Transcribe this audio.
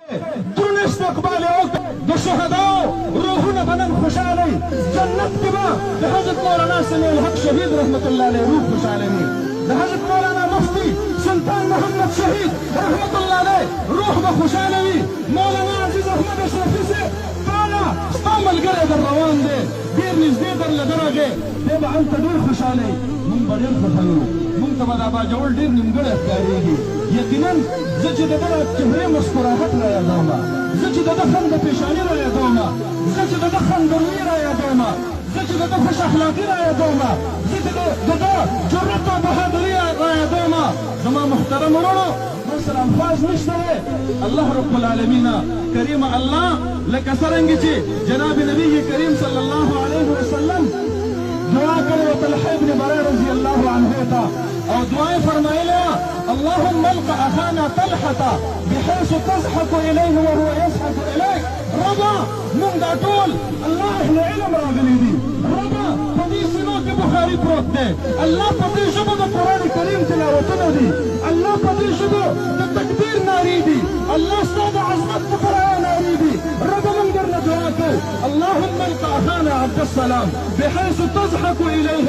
درون استقبال د شهداء روحونه بنن خوشاله جنت کې به د حضرت مولانا سمیع الحق شهید رحمت الله علیه روح خوشاله وي د حضرت مولانا مفتی سلطان محمد شهید رحمت الله علیه روح به خوشاله وي مولانا عزیز احمد اشرفي صاحب تعالی ستا ملګری در روان دی ډېر نږدې درله درغې دی به هلته ډېر خوشاله وي موږ به ډېر خوښه یو موږ ته به دا باجوړ ډېر نیمګړی ښکارېږي یقینا زه چې د ده چهرې مسکراحت را یادوم زه چې د ده خنده پیشاني را یادوم زه چې د ده خندروي را یادوم زه چې د ده خوش اخلاقي را یادوم زه چې د ده جرأت او بهادري را یادوم زما محترم وروڼو ما سره الفاظ نشته دی الله رب العالمین کریم الله لکه څرنګه چې جناب نبی کریم صلی الله علیه وسلم دعا کړې وه طلحه ابن برا رضی الله عنه ته او دعا یې فرمایله اللهم الق اخانا طلحه بحيث تضحك اليه وهو يضحك اليك ربا موږ دا ټول الله اهل علم راغلي دي ربا په دې سینو کې بخاري پروت دی الله په دې ژبو د قرآن کریم تلاوتونه دي الله په دې ژبو د تکبیر نارې دي الله ستا د عظمت په قرآن نارې دي ربا موږ درنه دعا کوو اللهم الق اخانا عبد السلام بحيث تضحك اليه